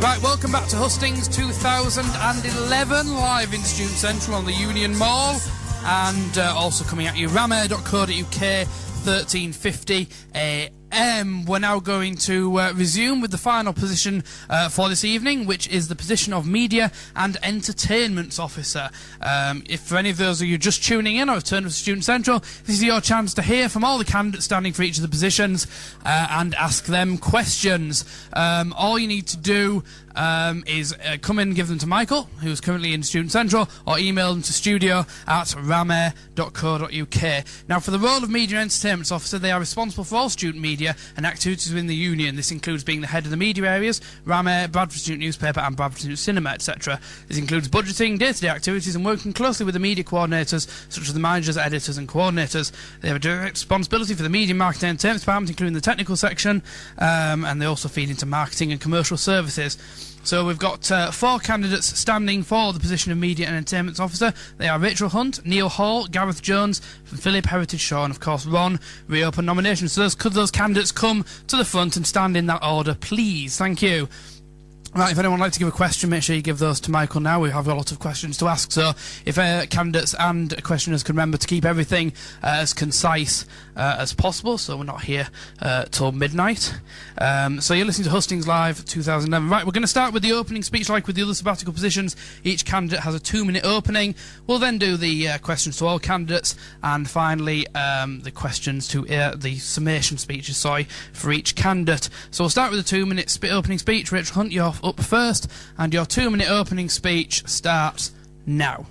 Right, welcome back to Hustings 2011, live in Student Central on the Union Mall, and also coming at you, ramair.co.uk, 1350 AM. We're now going to resume with the final position for this evening, which is the position of Media and Entertainments Officer. If for any of those of you just tuning in or have turned to Student Central, this is your chance to hear from all the candidates standing for each of the positions and ask them questions. All you need to do is come in and give them to Michael, who's currently in Student Central, or email them to studio@ramair.co.uk. Now, for the role of Media and Entertainments Officer, they are responsible for all student media and activities within the union. This includes being the head of the media areas, Ramair, Bradford Student Newspaper and Bradford Student Cinema, etc. This includes budgeting, day-to-day activities and working closely with the media coordinators, such as the managers, editors and coordinators. They have a direct responsibility for the media, marketing and entertainment department, including the technical section, and they also feed into marketing and commercial services. So we've got 4 candidates standing for the position of Media and Entertainments Officer. They are Rachel Hunt, Neil Hall, Gareth Jones, from Philip Heritage Shaw, and of course Ron. Reopen nominations. So could those candidates come to the front and stand in that order, please? Thank you. Right, if anyone would like to give a question, make sure you give those to Michael now. We have a lot of questions to ask, so if candidates and questioners can remember to keep everything as concise as possible, so we're not here till midnight. So you're listening to Hustings Live 2011. Right, we're going to start with the opening speech like with the other sabbatical positions. Each candidate has a 2-minute opening. We'll then do the questions to all candidates, and finally the questions to the summation speeches, for each candidate. So we'll start with a 2-minute opening speech. Rachel Hunt, you're up first, and your 2-minute opening speech starts now.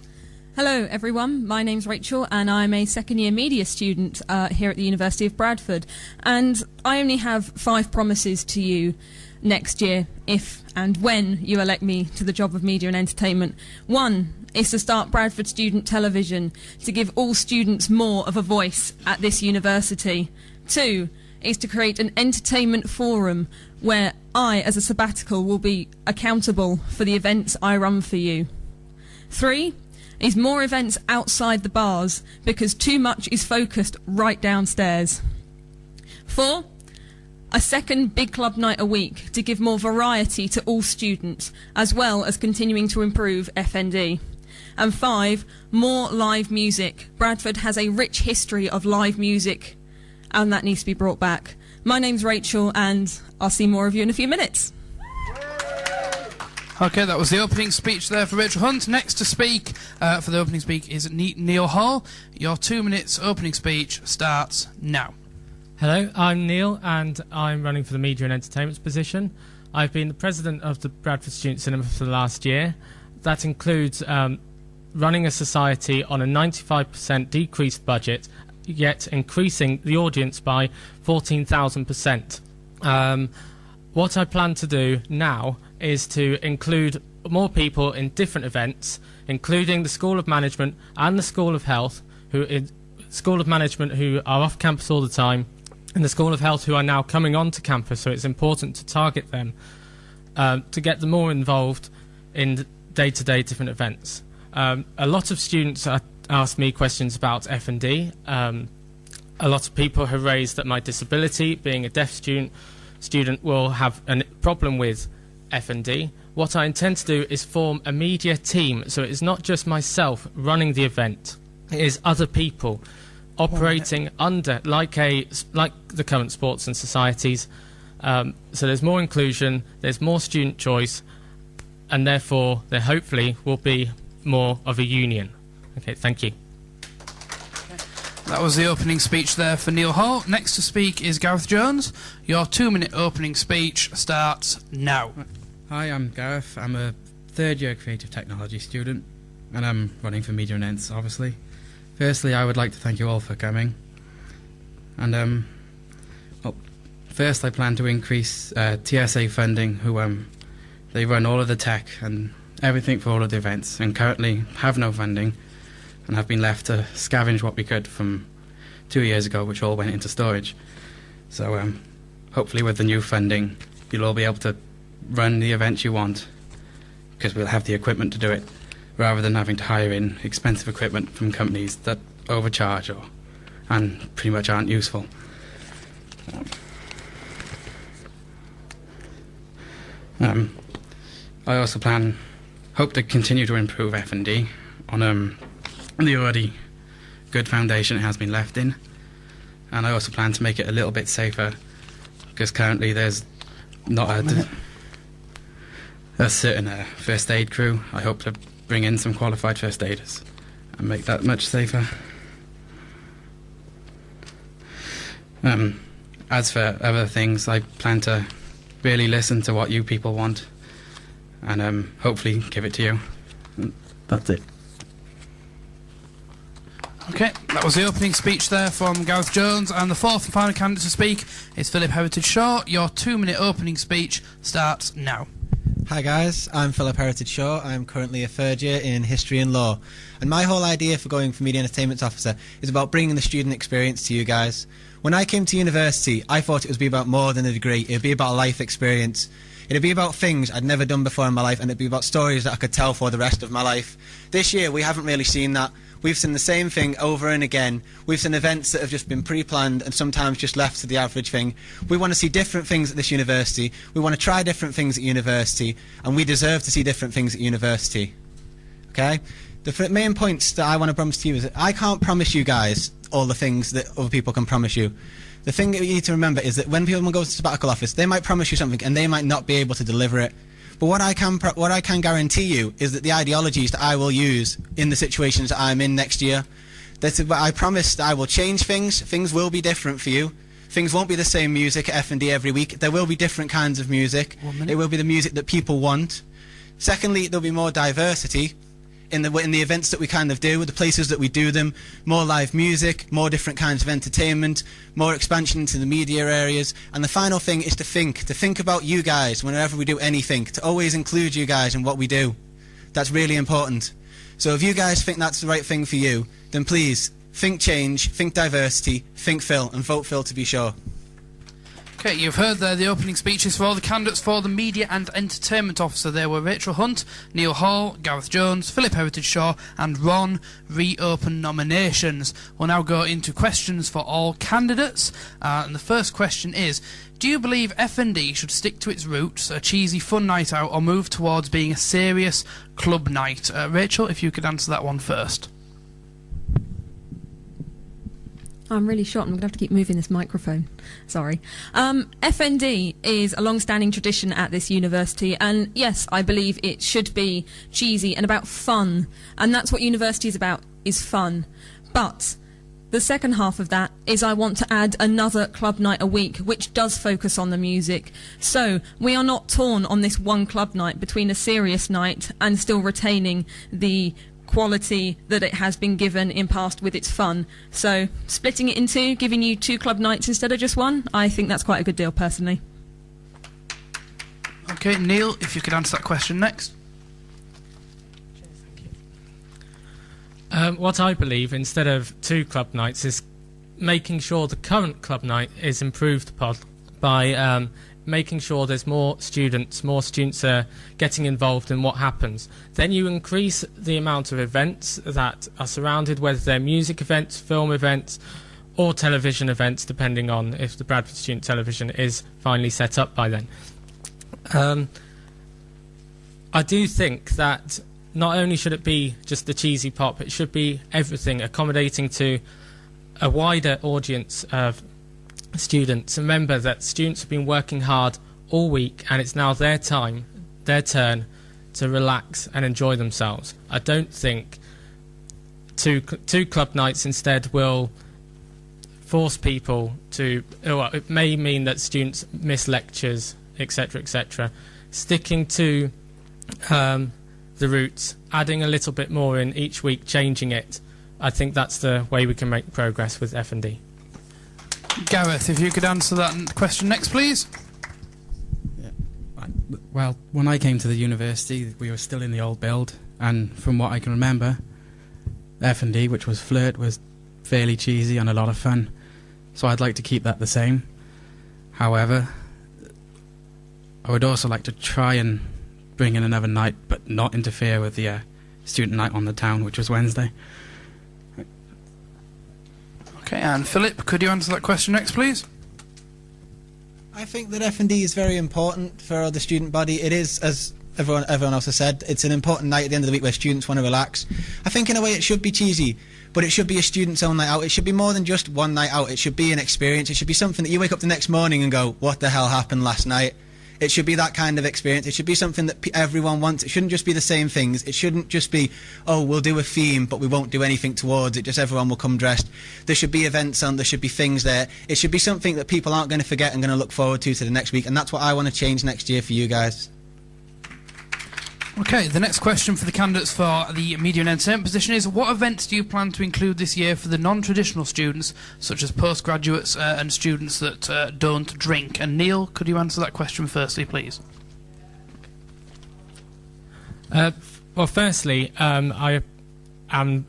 Hello everyone, my name's Rachel and I'm a second-year media student here at the University of Bradford, and I only have 5 promises to you next year if and when you elect me to the job of media and entertainment. 1 is to start Bradford Student Television to give all students more of a voice at this university. 2 is to create an entertainment forum where I, as a sabbatical, will be accountable for the events I run for you. 3 is more events outside the bars, because too much is focused right downstairs. 4, a second big club night a week to give more variety to all students, as well as continuing to improve FND. And 5, more live music. Bradford has a rich history of live music, and that needs to be brought back. My name's Rachel, and I'll see more of you in a few minutes. Okay, that was the opening speech there for Rachel Hunt. Next to speak for the opening speech is Neil Hall. Your 2 minutes opening speech starts now. Hello, I'm Neil, and I'm running for the Media and Entertainments position. I've been the president of the Bradford Student Cinema for the last year. That includes running a society on a 95% decreased budget, yet increasing the audience by 14,000%. What I plan to do now is to include more people in different events, including the School of Management and the School of Health, who are off campus all the time, and the School of Health who are now coming onto campus, so it's important to target them to get them more involved in day-to-day different events. A lot of students ask me questions about F&D. A lot of people have raised that my disability, being a deaf student, will have a problem with F&D. What I intend to do is form a media team, so it is not just myself running the event, it is other people operating under, like the current sports and societies. So there's more inclusion, there's more student choice, and therefore there hopefully will be more of a union. Okay, thank you. That was the opening speech there for Neil Hall. Next to speak is Gareth Jones. Your 2-minute opening speech starts now. Hi, I'm Gareth. I'm a 3rd-year creative technology student, and I'm running for Media and Ents, obviously. Firstly, I would like to thank you all for coming. And first, I plan to increase TSA funding, who they run all of the tech and everything for all of the events, and currently have no funding, and have been left to scavenge what we could from 2 years ago, which all went into storage. So hopefully with the new funding, you'll all be able to run the events you want, because we'll have the equipment to do it, rather than having to hire in expensive equipment from companies that overcharge and pretty much aren't useful. I also hope to continue to improve F&D on the already good foundation it has been left in, and I also plan to make it a little bit safer, because currently there's not a certain first aid crew. I hope to bring in some qualified first aiders and make that much safer. As for other things, I plan to really listen to what you people want and hopefully give it to you. That's it. Okay, that was the opening speech there from Gareth Jones, and the fourth and final candidate to speak is Philip Heritage Shaw. Your 2-minute opening speech starts now. Hi guys, I'm Philip Heritage Shaw. I'm currently a third year in History and Law, and my whole idea for going for Media Entertainment Officer is about bringing the student experience to you guys. When I came to university, I thought it would be about more than a degree. It would be about a life experience. It would be about things I'd never done before in my life, and it would be about stories that I could tell for the rest of my life. This year, we haven't really seen that. We've seen the same thing over and again. We've seen events that have just been pre-planned and sometimes just left to the average thing. We want to see different things at this university. We want to try different things at university, and we deserve to see different things at university. Okay? The main points that I want to promise to you is that I can't promise you guys all the things that other people can promise you. The thing that you need to remember is that when people go to the sabbatical office, they might promise you something and they might not be able to deliver it. But what I can guarantee you is that the ideologies that I will use in the situations that I'm in next year, I promise that I will change things. Things will be different for you. Things won't be the same music at F&D every week. There will be different kinds of music. It will be the music that people want. Secondly, there'll be more diversity in the events that we kind of do, the places that we do them, more live music, more different kinds of entertainment, more expansion into the media areas. And the final thing is to think about you guys whenever we do anything, to always include you guys in what we do. That's really important. So if you guys think that's the right thing for you, then please think change, think diversity, think Phil, and vote Phil to be sure. Okay, you've heard there the opening speeches for all the candidates for the Media and Entertainment Officer. There were Rachel Hunt, Neil Hall, Gareth Jones, Philip Heritage Shaw and Ron. Reopen nominations. We'll now go into questions for all candidates. And the first question is, do you believe F&D should stick to its roots, a cheesy fun night out, or move towards being a serious club night? Rachel, if you could answer that one first. I'm really short. I'm going to have to keep moving this microphone. Sorry. FND is a long-standing tradition at this university, and yes, I believe it should be cheesy and about fun, and that's what university is about, is fun. But the second half of that is I want to add another club night a week, which does focus on the music. So we are not torn on this one club night between a serious night and still retaining the quality that it has been given in past with its fun. So splitting it in two, giving you 2 club nights instead of just one, I think that's quite a good deal personally. Okay, Neil, if you could answer that question next. What I believe, instead of 2 club nights, is making sure the current club night is improved upon by making sure there's more students are getting involved in what happens. Then you increase the amount of events that are surrounded, whether they're music events, film events, or television events, depending on if the Bradford Student Television is finally set up by then. I do think that not only should it be just the cheesy pop, it should be everything, accommodating to a wider audience of students. Remember that students have been working hard all week, and it's now their turn to relax and enjoy themselves. I don't think two club nights instead will force people to, well, it may mean that students miss lectures, etc., etc. Sticking to the roots, adding a little bit more in each week, changing it, I think that's the way we can make progress with F&D. Gareth, if you could answer that question next, please. Yeah. Well, when I came to the university, we were still in the old build, and from what I can remember, F&D, which was Flirt, was fairly cheesy and a lot of fun. So I'd like to keep that the same. However, I would also like to try and bring in another night, but not interfere with the student night on the town, which was Wednesday. Okay, and Philip, could you answer that question next, please? I think that F&D is very important for the student body. It is, as everyone else has said, it's an important night at the end of the week where students want to relax. I think in a way it should be cheesy, but it should be a student's own night out. It should be more than just one night out. It should be an experience. It should be something that you wake up the next morning and go, what the hell happened last night? It should be that kind of experience. It should be something that everyone wants. It shouldn't just be the same things. It shouldn't just be, oh, we'll do a theme, but we won't do anything towards it. Just everyone will come dressed. There should be events on. There should be things there. It should be something that people aren't going to forget and going to look forward to the next week. And that's what I want to change next year for you guys. Okay, the next question for the candidates for the media and entertainment position is, what events do you plan to include this year for the non-traditional students, such as postgraduates and students that don't drink? And Neil, could you answer that question firstly, please? Well, firstly, I am...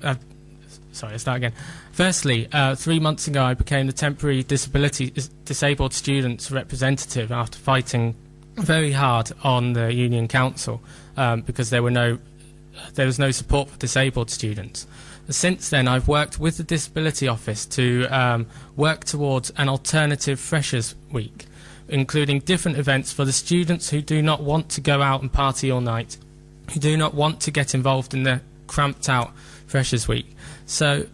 sorry, I'll start again. Firstly, 3 months ago I became the temporary disabled students representative after fighting very hard on the Union Council because there was no support for disabled students. Since then, I've worked with the Disability Office to work towards an alternative Freshers' Week, including different events for the students who do not want to go out and party all night, who do not want to get involved in the cramped out Freshers' Week. So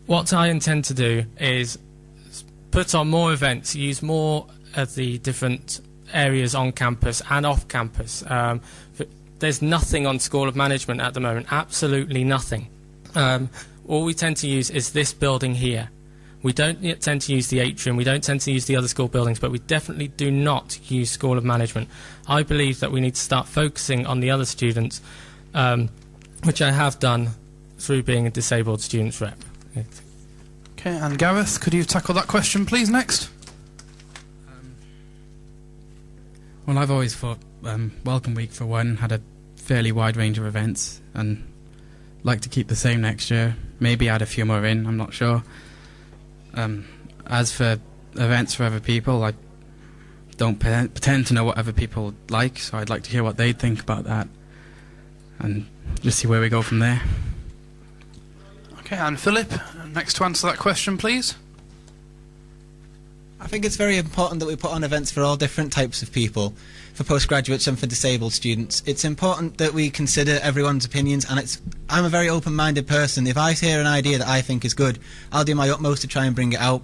what I intend to do is put on more events, use more of the different areas on campus and off campus. There's nothing on School of Management at the moment, absolutely nothing. All we tend to use is this building here. We don't yet tend to use the atrium, we don't tend to use the other school buildings, but we definitely do not use School of Management. I believe that we need to start focusing on the other students, which I have done through being a disabled students rep. Okay, and Gareth, could you tackle that question, please, next? Well, I've always thought Welcome Week, for one, had a fairly wide range of events, and like to keep the same next year. Maybe add a few more in, I'm not sure. As for events for other people, I don't pretend to know what other people like, so I'd like to hear what they think about that, and just see where we go from there. Okay, and Philip, next to answer that question, please. I think it's very important that we put on events for all different types of people, for postgraduates and for disabled students. It's important that we consider everyone's opinions, and I'm a very open-minded person. If I hear an idea that I think is good, I'll do my utmost to try and bring it out.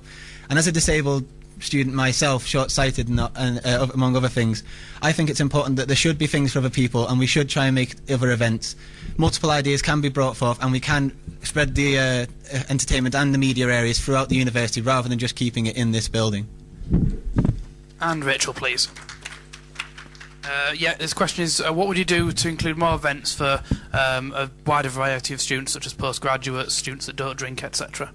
And as a disabled student myself, short-sighted among other things, I think it's important that there should be things for other people, and we should try and make other events. Multiple ideas can be brought forth, and we can spread the entertainment and the media areas throughout the university rather than just keeping it in this building. And Rachel, please. Yeah, this question is, what would you do to include more events for a wider variety of students, such as postgraduates, students that don't drink, etc.?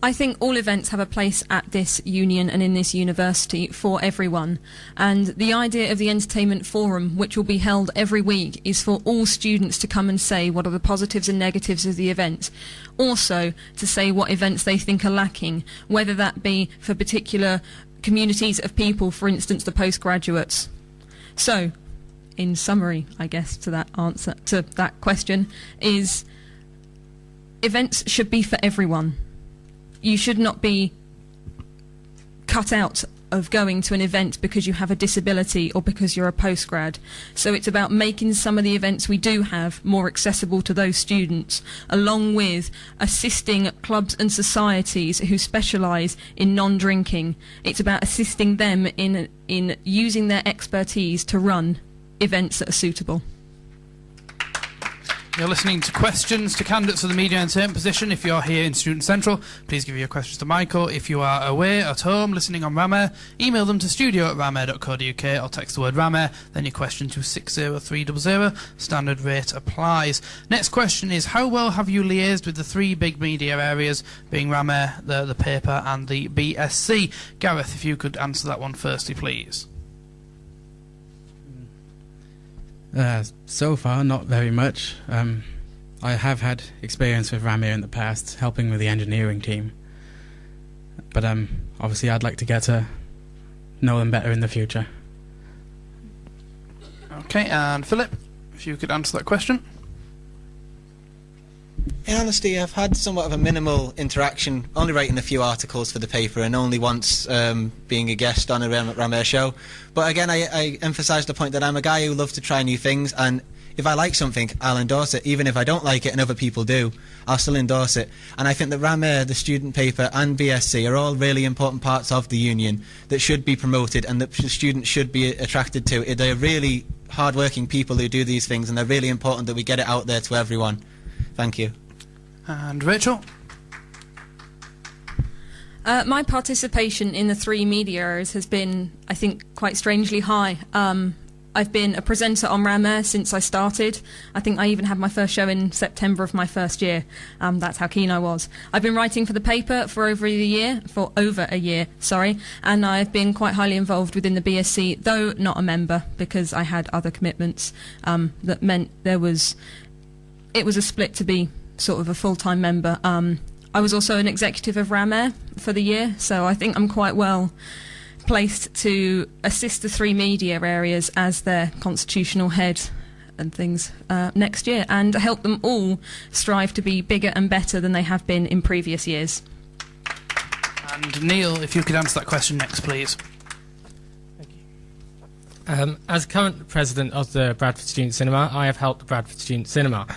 I think all events have a place at this union and in this university for everyone. And the idea of the entertainment forum, which will be held every week, is for all students to come and say what are the positives and negatives of the event. Also, to say what events they think are lacking, whether that be for particular communities of people, for instance, the postgraduates. So, in summary, I guess, to that answer, to that question, is events should be for everyone. You should not be cut out of going to an event because you have a disability or because you're a postgrad. So it's about making some of the events we do have more accessible to those students, along with assisting clubs and societies who specialise in non-drinking. It's about assisting them in using their expertise to run events that are suitable. You're listening to questions to candidates for the media and entertainment position. If you're here in Student Central, please give your questions to Michael. If you are away at home listening on Ramair, email them to studio@ramair.co.uk or text the word Ramair, then your question to 60300. Standard rate applies. Next question is, how well have you liaised with the three big media areas, being Ramair, the paper and the BSc? Gareth, if you could answer that one firstly, please. So far, not very much. I have had experience with Ramair in the past, helping with the engineering team. But obviously I'd like to get to know them better in the future. Okay, and Philip, if you could answer that question. In honesty, I've had somewhat of a minimal interaction, only writing a few articles for the paper and only once being a guest on a Rameh show. But again, I emphasise the point that I'm a guy who loves to try new things, and if I like something, I'll endorse it. Even if I don't like it and other people do, I'll still endorse it. And I think that Rameh, the student paper, and BSc are all really important parts of the union that should be promoted and that the students should be attracted to. They're really hard-working people who do these things, and they're really important that we get it out there to everyone. Thank you. And Rachel? My participation in the 3 media areas has been, I think, quite strangely high. I've been a presenter on Rameh since I started. I think I even had my first show in September of my first year. That's how keen I was. I've been writing for the paper for over a year, and I've been quite highly involved within the BSc, though not a member, because I had other commitments that meant it was a split to be sort of a full-time member. I was also an executive of Rameh for the year, so I think I'm quite well placed to assist the 3 media areas as their constitutional head and things next year, and help them all strive to be bigger and better than they have been in previous years. And Neil, if you could answer that question next, please. As current president of the Bradford Student Cinema, I have helped the Bradford Student Cinema.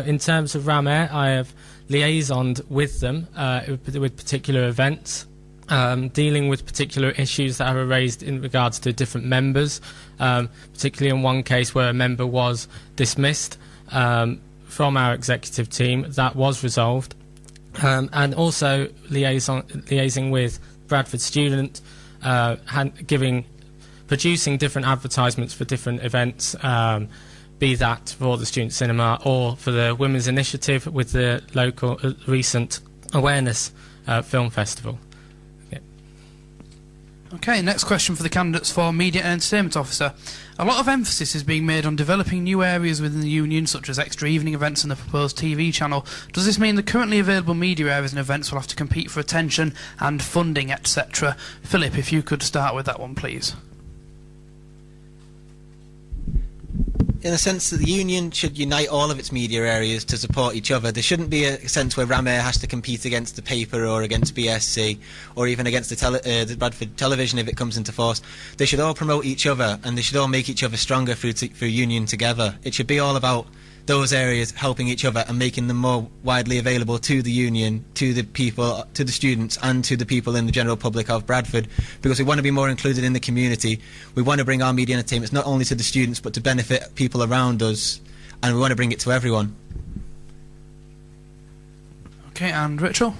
In terms of Rameh, I have liaisoned with them with particular events, dealing with particular issues that are raised in regards to different members, particularly in one case where a member was dismissed from our executive team. That was resolved. And also liaising with Bradford Student, producing different advertisements for different events, be that for the Student Cinema or for the Women's Initiative with the local recent Awareness Film Festival. Yeah. Okay, next question for the candidates for Media and Entertainment Officer. A lot of emphasis is being made on developing new areas within the union, such as extra evening events and the proposed TV channel. Does this mean the currently available media areas and events will have to compete for attention and funding, etc.? Philip, if you could start with that one, please. In a sense that the union should unite all of its media areas to support each other. There shouldn't be a sense where Rameh has to compete against the paper or against BSc or even against the Bradford television if it comes into force. They should all promote each other, and they should all make each other stronger through union together. It should be all about those areas helping each other and making them more widely available to the union, to the people, to the students and to the people in the general public of Bradford, because we want to be more included in the community. We want to bring our media entertainments not only to the students but to benefit people around us, and we want to bring it to everyone. Okay, and Rachel? What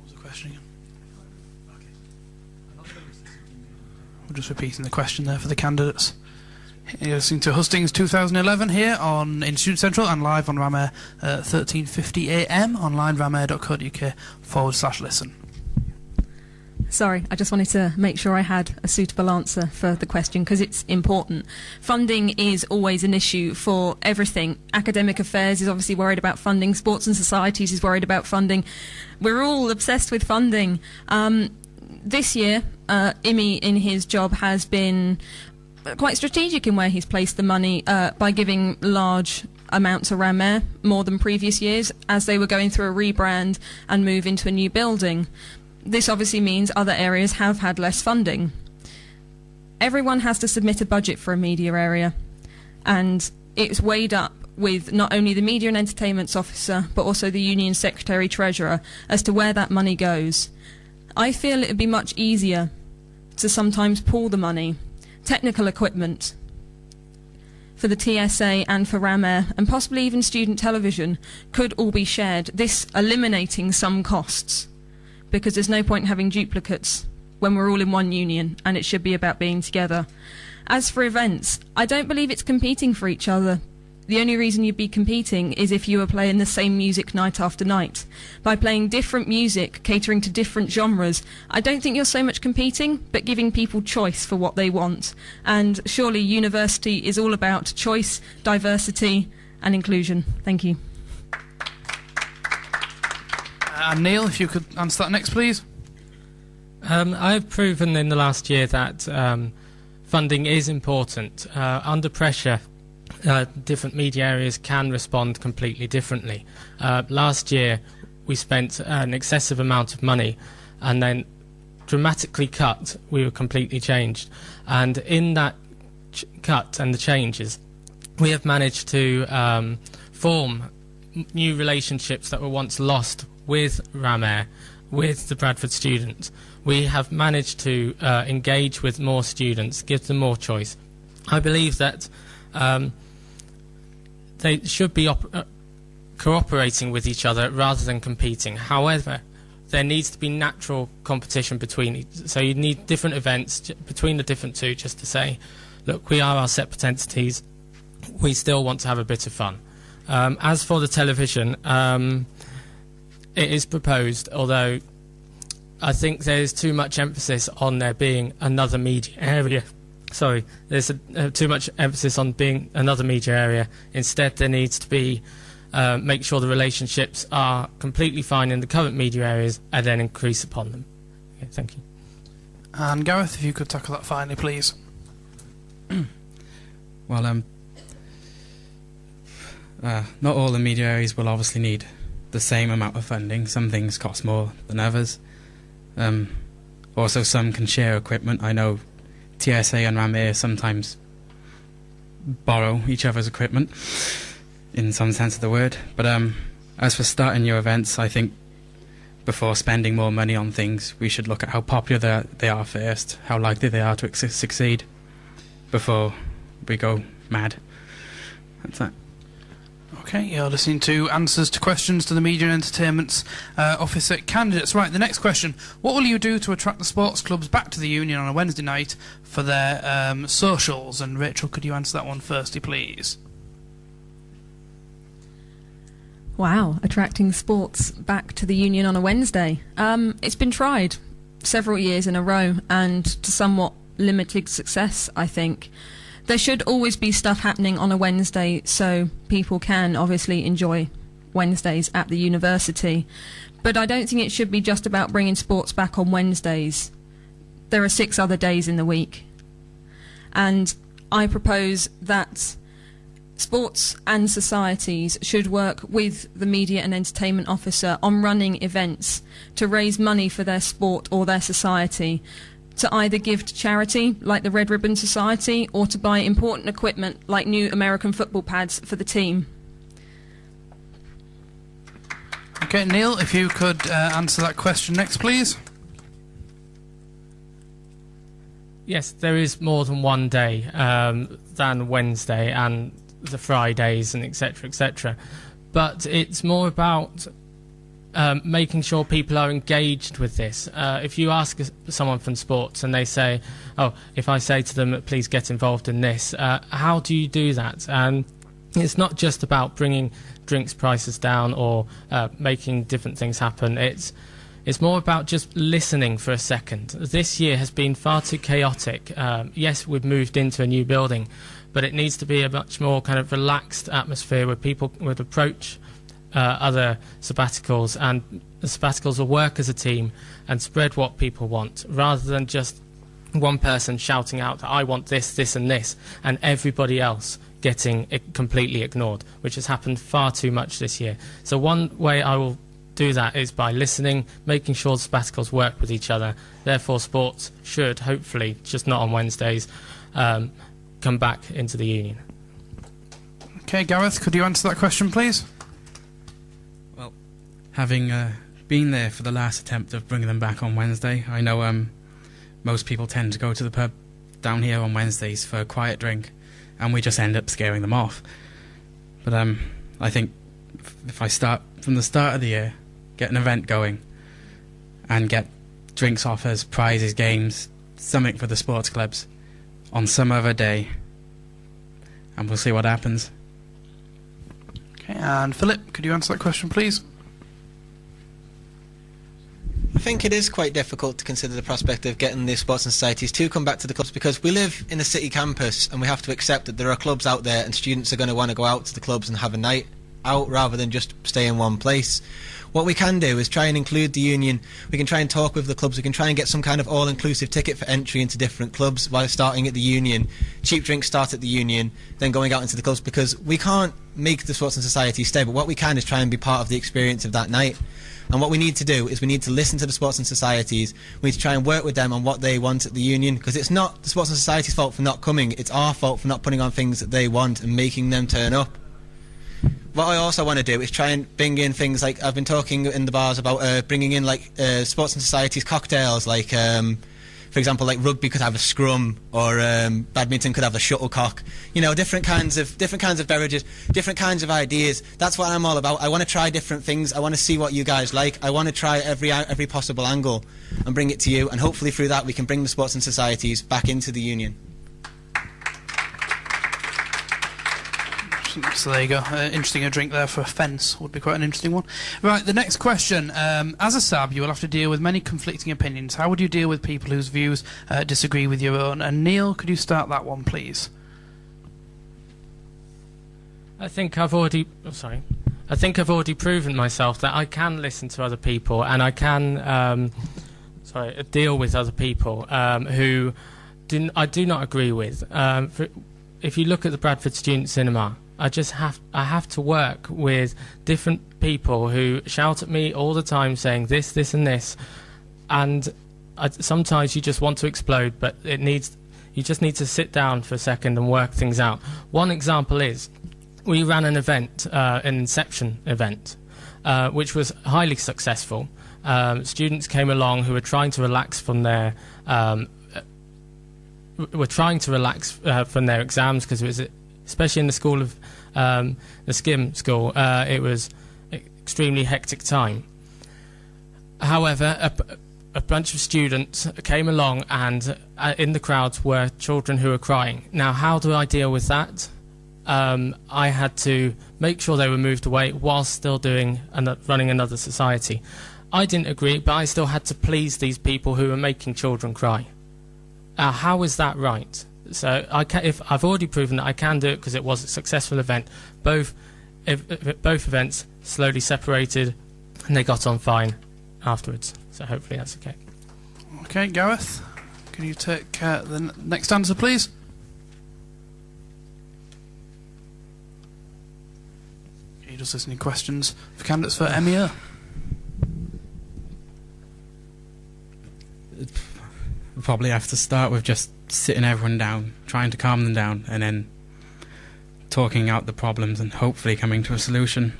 was the question again? We're just repeating the question there for the candidates. You're listening to Hustings 2011 here in Student Central and live on Rameh 13:50 AM, online rameh.co.uk/listen. Sorry, I just wanted to make sure I had a suitable answer for the question because it's important. Funding is always an issue for everything. Academic affairs is obviously worried about funding. Sports and societies is worried about funding. We're all obsessed with funding. This year, Imi in his job has been quite strategic in where he's placed the money by giving large amounts to Rameh, more than previous years, as they were going through a rebrand and move into a new building. This obviously means other areas have had less funding. Everyone has to submit a budget for a media area, and it's weighed up with not only the Media and Entertainments Officer but also the Union Secretary-Treasurer as to where that money goes. I feel it would be much easier to sometimes pool the money. Technical equipment for the TSA and for Rameh, and possibly even student television, could all be shared, this eliminating some costs, because there's no point having duplicates when we're all in one union, and it should be about being together. As for events, I don't believe it's competing for each other. The only reason you'd be competing is if you were playing the same music night after night. By playing different music, catering to different genres, I don't think you're so much competing, but giving people choice for what they want. And surely university is all about choice, diversity and inclusion. Thank you. And Neil, if you could answer that next, please. I've proven in the last year that funding is important. Under pressure, different media areas can respond completely differently. Last year we spent an excessive amount of money and then dramatically cut, we were completely changed. And in that cut and the changes, we have managed to form new relationships that were once lost with RAMAIR, with the Bradford students. We have managed to engage with more students, give them more choice. I believe that they should be cooperating with each other rather than competing. However, there needs to be natural competition between each. So you need different events between the different two, just to say, look, we are our separate entities. We still want to have a bit of fun. As for the television, it is proposed, although I think there's too much emphasis on there being another media area. Sorry, there's too much emphasis on being another media area. Instead, there needs to be make sure the relationships are completely fine in the current media areas and then increase upon them. Okay, thank you. And Gareth, if you could tackle that finally, please. Well, not all the media areas will obviously need the same amount of funding. Some things cost more than others. Also, some can share equipment. I know TSA and RAMAIR sometimes borrow each other's equipment, in some sense of the word. But as for starting new events, I think before spending more money on things, we should look at how popular they are first, how likely they are to succeed, before we go mad. That's that. Okay, you're listening to answers to questions to the Media and Entertainment's officer candidates. Right, the next question. What will you do to attract the sports clubs back to the Union on a Wednesday night for their socials? And Rachel, could you answer that one firstly, please? Wow, attracting sports back to the Union on a Wednesday. It's been tried several years in a row, and to somewhat limited success, I think. There should always be stuff happening on a Wednesday, so people can obviously enjoy Wednesdays at the university. But I don't think it should be just about bringing sports back on Wednesdays. There are 6 other days in the week. And I propose that sports and societies should work with the Media and Entertainment Officer on running events to raise money for their sport or their society, to either give to charity, like the Red Ribbon Society, or to buy important equipment, like new American football pads for the team. Okay, Neil, if you could answer that question next, please. Yes, there is more than one day than Wednesday and the Fridays and etc., etc. But it's more about making sure people are engaged with this. If you ask someone from sports and they say, oh, if I say to them, please get involved in this, how do you do that? And it's not just about bringing drinks prices down or making different things happen. It's more about just listening for a second. This year has been far too chaotic. Yes, we've moved into a new building, but it needs to be a much more kind of relaxed atmosphere where people would approach other sabbaticals, and the sabbaticals will work as a team and spread what people want, rather than just one person shouting out, I want this, this and this, and everybody else getting completely ignored, which has happened far too much this year. So one way I will do that is by listening, making sure the sabbaticals work with each other. Therefore, sports should, hopefully, just not on Wednesdays, come back into the Union. Okay, Gareth, could you answer that question, please? Well, having been there for the last attempt of bringing them back on Wednesday, I know most people tend to go to the pub down here on Wednesdays for a quiet drink, and we just end up scaring them off. But I think if I start from the start of the year, get an event going, and get drinks offers, prizes, games, something for the sports clubs on some other day, and we'll see what happens. Okay, and Philip, could you answer that question, please? I think it is quite difficult to consider the prospect of getting the sports and societies to come back to the clubs, because we live in a city campus and we have to accept that there are clubs out there and students are going to want to go out to the clubs and have a night out rather than just stay in one place. What we can do is try and include the union. We can try and talk with the clubs. We can try and get some kind of all-inclusive ticket for entry into different clubs while starting at the union. Cheap drinks start at the union, then going out into the clubs, because we can't make the sports and society stay, but what we can is try and be part of the experience of that night. And what we need to do is we need to listen to the sports and societies. We need to try and work with them on what they want at the union, because it's not the sports and society's fault for not coming, it's our fault for not putting on things that they want and making them turn up. What I also want to do is try and bring in things like, I've been talking in the bars about bringing in like sports and societies cocktails, like for example, like rugby could have a scrum, or badminton could have a shuttlecock. You know, different kinds of beverages, different kinds of ideas. That's what I'm all about. I want to try different things. I want to see what you guys like. I want to try every possible angle and bring it to you. And hopefully through that we can bring the sports and societies back into the union. So there you go. Interesting, a drink there for a fence would be quite an interesting one. Right, the next question. As a SAB, you will have to deal with many conflicting opinions. How would you deal with people whose views disagree with your own? And Neil, could you start that one, please? I think I've already proven myself that I can listen to other people, and I can deal with other people who I do not agree with. If you look at the Bradford Student Cinema, I have to work with different people who shout at me all the time saying this, this and this, and sometimes you just want to explode, but you just need to sit down for a second and work things out. One example is, we ran an event, an Inception event, which was highly successful. Students came along who were trying to relax from their exams, because it was, especially in the school of the SCIM school, it was extremely hectic time. However, a bunch of students came along, and in the crowds were children who were crying. Now, how do I deal with that? I had to make sure they were moved away whilst still running another society. I didn't agree, but I still had to please these people who were making children cry. How is that right? So if I've already proven that I can do it because it was a successful event. Both events slowly separated, and they got on fine afterwards. So hopefully that's okay. Okay, Gareth, can you take the next answer, please? You're just listening questions for candidates for MEO. Probably have to start with just sitting everyone down, trying to calm them down, and then talking out the problems and hopefully coming to a solution.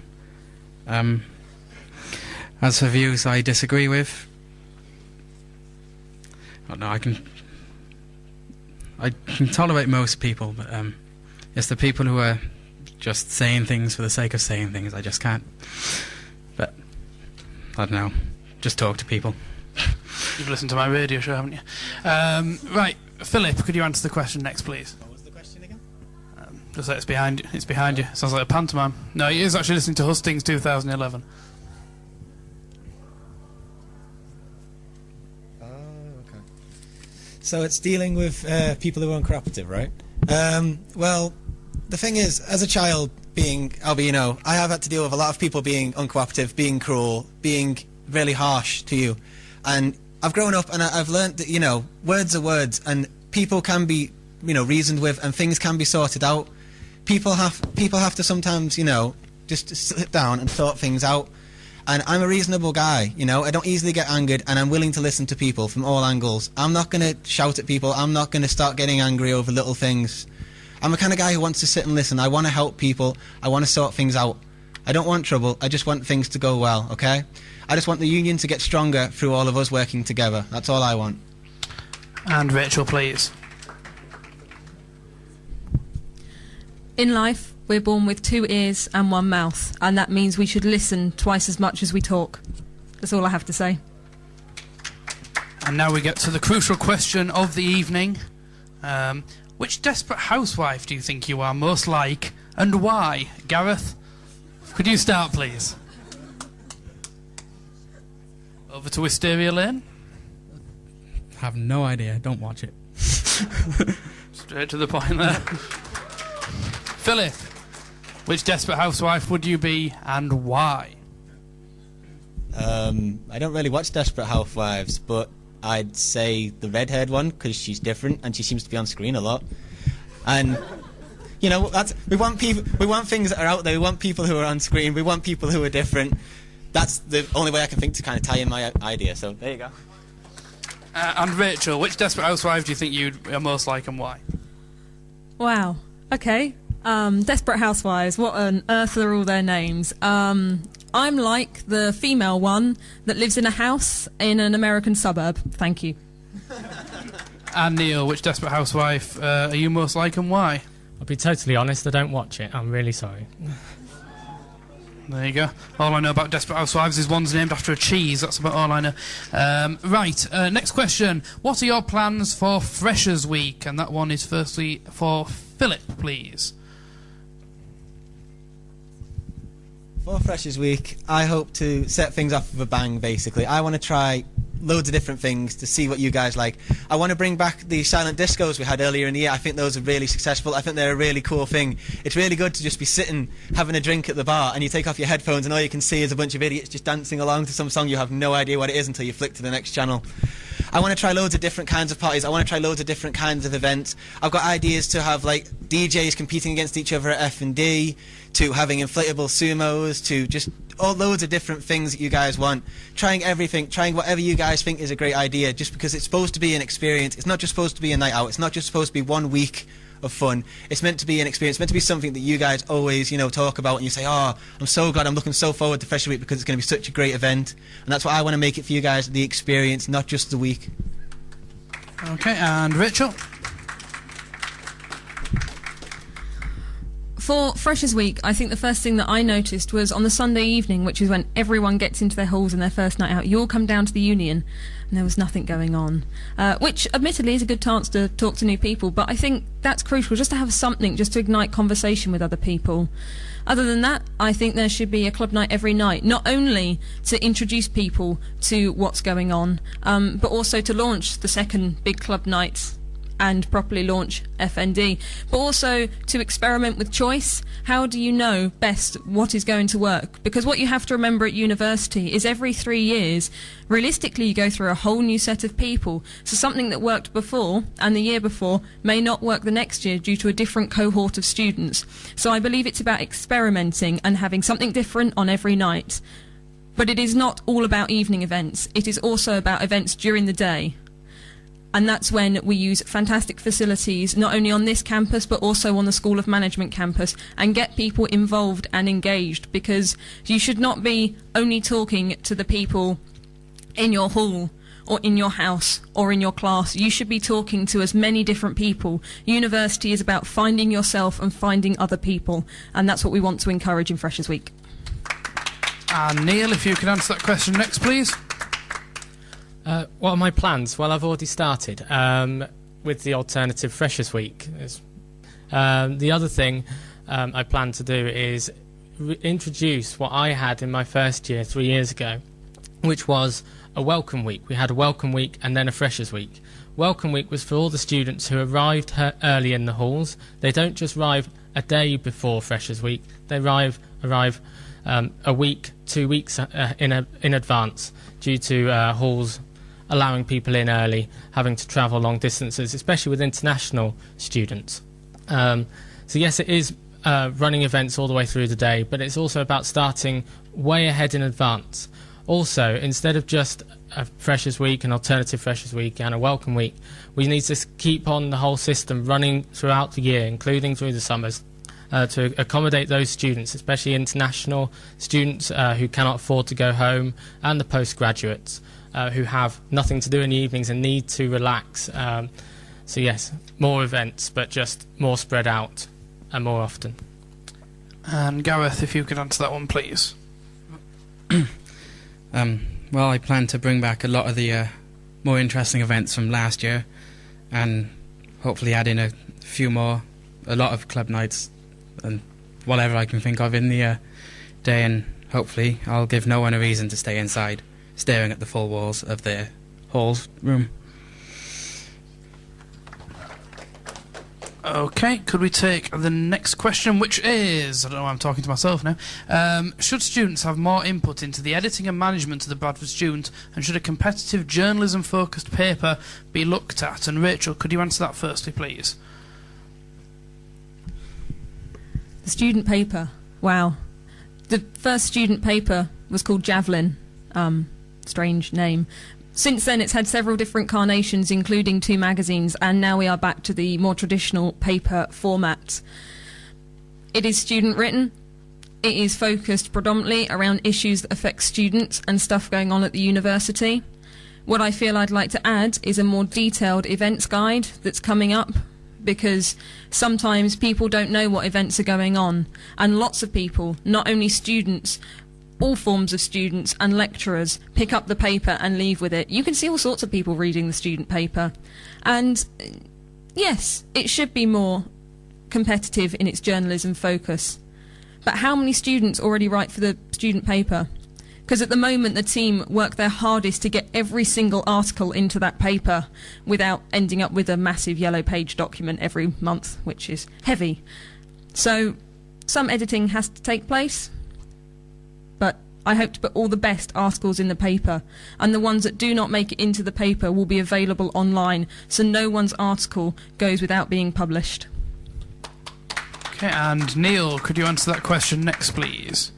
As for views I disagree with, I don't know, I can tolerate most people, but it's the people who are just saying things for the sake of saying things I just can't. But I don't know, just talk to people. You've listened to my radio show, haven't you? Right, Philip, could you answer the question next, please? What was the question again? Just like it's behind you. It's behind you. Sounds like a pantomime. No, he is actually listening to Hustings 2011. Oh, okay. So it's dealing with people who are uncooperative, right? Well, the thing is, as a child, being albino, I have had to deal with a lot of people being uncooperative, being cruel, being really harsh to you. And I've grown up and I've learned that, words are words, and people can be, reasoned with, and things can be sorted out. People have to sometimes, just sit down and sort things out. And I'm a reasonable guy, I don't easily get angered, and I'm willing to listen to people from all angles. I'm not going to shout at people. I'm not going to start getting angry over little things. I'm the kind of guy who wants to sit and listen. I want to help people. I want to sort things out. I don't want trouble. I just want things to go well, okay? I just want the union to get stronger through all of us working together. That's all I want. And Rachel, please. In life, we're born with 2 ears and 1 mouth, and that means we should listen twice as much as we talk. That's all I have to say. And now we get to the crucial question of the evening. Which desperate housewife do you think you are most like, and why? Gareth, could you start, please? Over to Wisteria Lane. Have no idea. Don't watch it. Straight to the point there. Philip, which desperate housewife would you be, and why? I don't really watch Desperate Housewives, but I'd say the red-haired one, because she's different and she seems to be on screen a lot. And you know, we want things that are out there. We want people who are on screen. We want people who are different. That's the only way I can think to kind of tie in my idea. So there you go. And Rachel, which Desperate Housewife do you think you'd most like and why? Wow. Okay. Desperate Housewives. What on earth are all their names? I'm like the female one that lives in a house in an American suburb. Thank you. And Neil, which Desperate Housewife are you most like and why? I'll be totally honest, I don't watch it. I'm really sorry. There you go. All I know about Desperate Housewives is one's named after a cheese. That's about all I know. Right, next question. What are your plans for Freshers Week? And that one is firstly for Philip, please. For Freshers Week, I hope to set things off with a bang, basically. I want to try loads of different things to see what you guys like. I want to bring back the silent discos we had earlier in the year. I think those are really successful. I think they're a really cool thing. It's really good to just be sitting, having a drink at the bar, and you take off your headphones and all you can see is a bunch of idiots just dancing along to some song you have no idea what it is until you flick to the next channel. I want to try loads of different kinds of parties. I want to try loads of different kinds of events. I've got ideas to have like DJs competing against each other at F&D, to having inflatable sumos, to just all loads of different things that you guys want. Trying everything, trying whatever you guys think is a great idea, just because it's supposed to be an experience. It's not just supposed to be a night out. It's not just supposed to be 1 week of fun. It's meant to be an experience. It's meant to be something that you guys always, you know, talk about and you say, oh, I'm so glad, I'm looking so forward to Freshers Week because it's going to be such a great event. And that's what I want to make it for you guys, the experience, not just the week. Okay, and Rachel? For Freshers Week, I think the first thing that I noticed was on the Sunday evening, which is when everyone gets into their halls and their first night out, you all come down to the Union, and there was nothing going on. Which, admittedly, is a good chance to talk to new people, but I think that's crucial, just to have something, just to ignite conversation with other people. Other than that, I think there should be a club night every night, not only to introduce people to what's going on, but also to launch the second big club night and properly launch FND, but also to experiment with choice. How do you know best what is going to work? Because what you have to remember at university is every 3 years, realistically, you go through a whole new set of people. So something that worked before and the year before may not work the next year due to a different cohort of students. So I believe it's about experimenting and having something different on every night. But it is not all about evening events. It is also about events during the day. And that's when we use fantastic facilities, not only on this campus, but also on the School of Management campus, and get people involved and engaged, because you should not be only talking to the people in your hall or in your house or in your class. You should be talking to as many different people. University is about finding yourself and finding other people, and that's what we want to encourage in Freshers Week. And Neil, if you could answer that question next, please. What are my plans? Well, I've already started with the alternative Freshers Week. The other thing I plan to do is introduce what I had in my first year 3 years ago, which was a welcome week. We had a welcome week and then a Freshers Week. Welcome week was for all the students who arrived early in the halls. They don't just arrive a day before Freshers Week. They arrive a week, 2 weeks in advance, due to halls allowing people in early, having to travel long distances, especially with international students. So yes, it is running events all the way through the day, but it's also about starting way ahead in advance. Also, instead of just a Freshers Week, an alternative Freshers Week and a welcome week, we need to keep on the whole system running throughout the year, including through the summers, to accommodate those students, especially international students who cannot afford to go home, and the postgraduates who have nothing to do in the evenings and need to relax. So yes, more events, but just more spread out and more often. And Gareth, if you could answer that one, please. Well, I plan to bring back a lot of the more interesting events from last year, and hopefully add in a few more, a lot of club nights and whatever I can think of in the day, and hopefully I'll give no one a reason to stay inside, staring at the full walls of their hall's room. Okay, could we take the next question, which is, I don't know why I'm talking to myself now, should students have more input into the editing and management of the Bradford Student, and should a competitive journalism-focused paper be looked at? And Rachel, could you answer that firstly, please? The student paper, wow. The first student paper was called Javelin, strange name. Since then, it's had several different carnations, including 2 magazines, and now we are back to the more traditional paper format. It is student-written. It is focused predominantly around issues that affect students and stuff going on at the university. What I feel I'd like to add is a more detailed events guide that's coming up, because sometimes people don't know what events are going on, and lots of people, not only students, all forms of students and lecturers, pick up the paper and leave with it. You can see all sorts of people reading the student paper. And yes, it should be more competitive in its journalism focus. But how many students already write for the student paper? Because at the moment the team work their hardest to get every single article into that paper without ending up with a massive yellow page document every month, which is heavy. So some editing has to take place. But I hope to put all the best articles in the paper, and the ones that do not make it into the paper will be available online, so no one's article goes without being published. Okay, and Neil, could you answer that question next, please?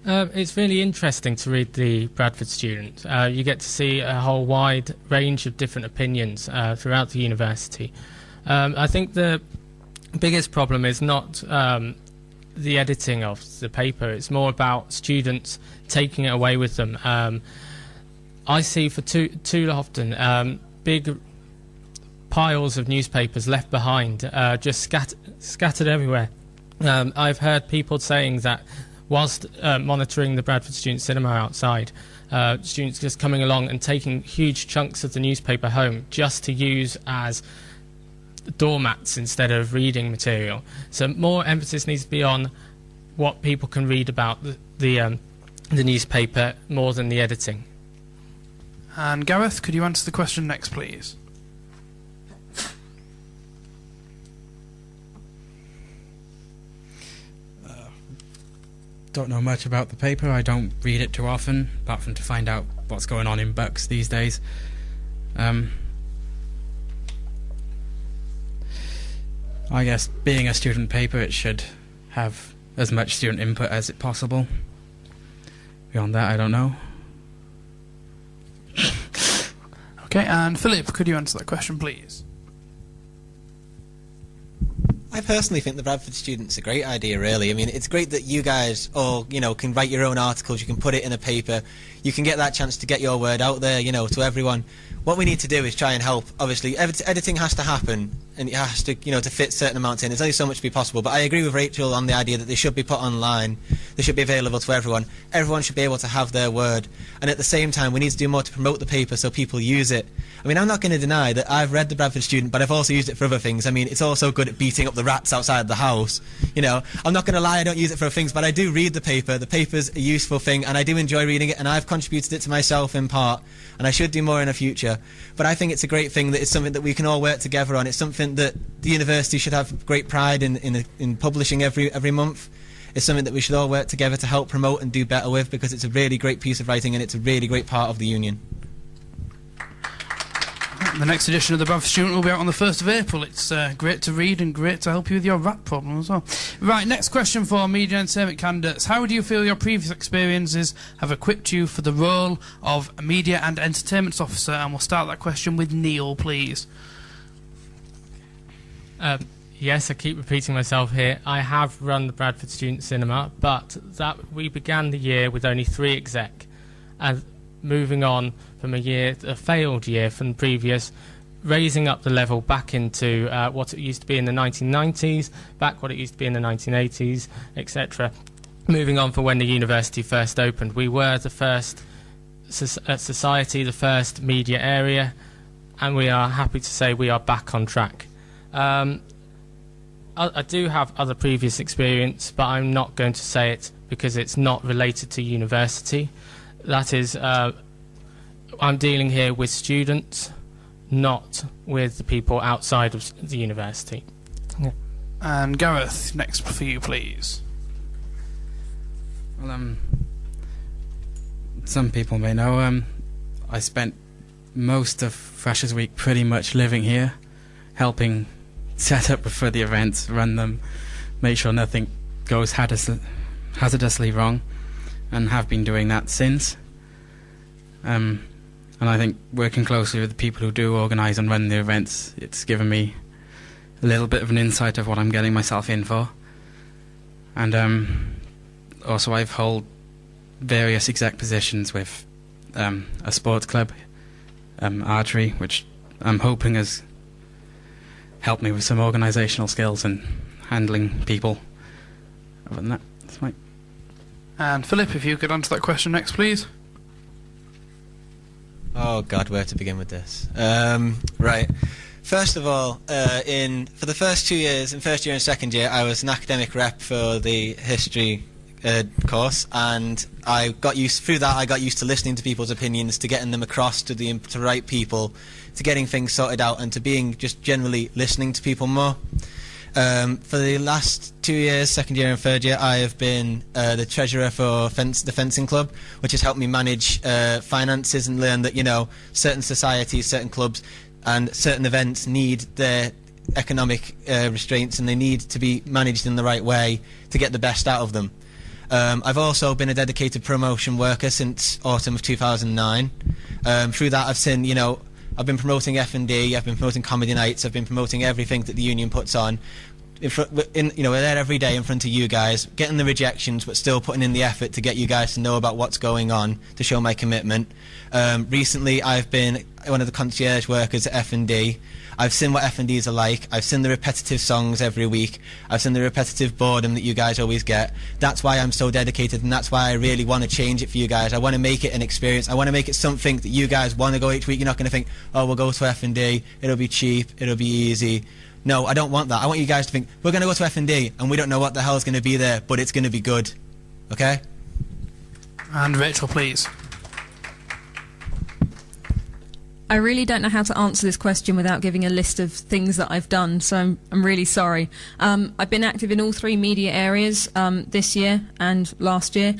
It's really interesting to read the Bradford Student. You get to see a whole wide range of different opinions throughout the university. I think the biggest problem is not the editing of the paper. It's more about students taking it away with them. I see for too often big piles of newspapers left behind, just scattered everywhere. I've heard people saying that whilst monitoring the Bradford Student Cinema outside, students just coming along and taking huge chunks of the newspaper home just to use as doormats instead of reading material. So more emphasis needs to be on what people can read about the newspaper more than the editing. And Gareth, could you answer the question next, please? Don't know much about the paper. I don't read it too often, apart from to find out what's going on in books these days. I guess being a student paper, it should have as much student input as it possible. Beyond that, I don't know. Okay, and Philip, could you answer that question, please? I personally think the Bradford Student's a great idea, really. I mean, it's great that you guys all, can write your own articles, you can put it in a paper, you can get that chance to get your word out there, to everyone. What we need to do is try and help. Obviously, editing has to happen, and it has to, to fit certain amounts in. There's only so much to be possible, but I agree with Rachel on the idea that they should be put online, they should be available to everyone. Everyone should be able to have their word, and at the same time, we need to do more to promote the paper so people use it. I mean, I'm not going to deny that I've read the Bradford Student, but I've also used it for other things. I mean, it's also good at beating up the rats outside the house. I'm not going to lie, I don't use it for other things, but I do read the paper. The paper's a useful thing, and I do enjoy reading it, and I've contributed it to myself in part, and I should do more in the future. But I think it's a great thing that it's something that we can all work together on. It's something that the university should have great pride in publishing every month. It's something that we should all work together to help promote and do better with, because it's a really great piece of writing and it's a really great part of the union. The next edition of the Bradford Student will be out on the 1st of April. It's great to read and great to help you with your rat problem as well. Right, next question for media and entertainment candidates. How do you feel your previous experiences have equipped you for the role of a media and entertainment officer? And we'll start that question with Neil, please. Yes, I keep repeating myself here. I have run the Bradford Student Cinema, but we began the year with only 3 exec. And moving on from a failed year from the previous, raising up the level back into what it used to be in the 1990s, back what it used to be in the 1980s, etc. Moving on from when the university first opened, we were the first society, the first media area, and we are happy to say we are back on track. I do have other previous experience, but I'm not going to say it because it's not related to university. That is, I'm dealing here with students, not with the people outside of the university. And Gareth, next for you, please. Well, some people may know, I spent most of Freshers Week pretty much living here, helping set up for the events, run them, make sure nothing goes hazardously wrong, and have been doing that since. And I think working closely with the people who do organise and run the events, it's given me a little bit of an insight of what I'm getting myself in for. And also I've held various exec positions with a sports club, archery, which I'm hoping has helped me with some organisational skills and handling people. Other than that, that's fine. And Philip, if you could answer that question next, please. Oh God, where to begin with this? Right. First of all, for the first 2 years, in first year and second year, I was an academic rep for the history course, and I got used to listening to people's opinions, to getting them across to the right people, to getting things sorted out, and to being just generally listening to people more. For the last 2 years, second year and third year, I have been the treasurer for the fencing club, which has helped me manage finances and learn that, you know, certain societies, certain clubs and certain events need their economic restraints, and they need to be managed in the right way to get the best out of them. I've also been a dedicated promotion worker since autumn of 2009. Through that, I've seen, you know, I've been promoting F&D, I've been promoting comedy nights, I've been promoting everything that the union puts on. You know, we're there every day in front of you guys, getting the rejections, but still putting in the effort to get you guys to know about what's going on, to show my commitment. Recently, I've been one of the concierge workers at F&D. I've seen what F&Ds are like. I've seen the repetitive songs every week. I've seen the repetitive boredom that you guys always get. That's why I'm so dedicated, and that's why I really want to change it for you guys. I want to make it an experience. I want to make it something that you guys want to go each week. You're not going to think, oh, we'll go to F&D, it'll be cheap, it'll be easy. No, I don't want that. I want you guys to think, we're going to go to F&D, and we don't know what the hell is going to be there, but it's going to be good. Okay? And Rachel, please. I really don't know how to answer this question without giving a list of things that I've done, so I'm really sorry. I've been active in all 3 media areas this year and last year.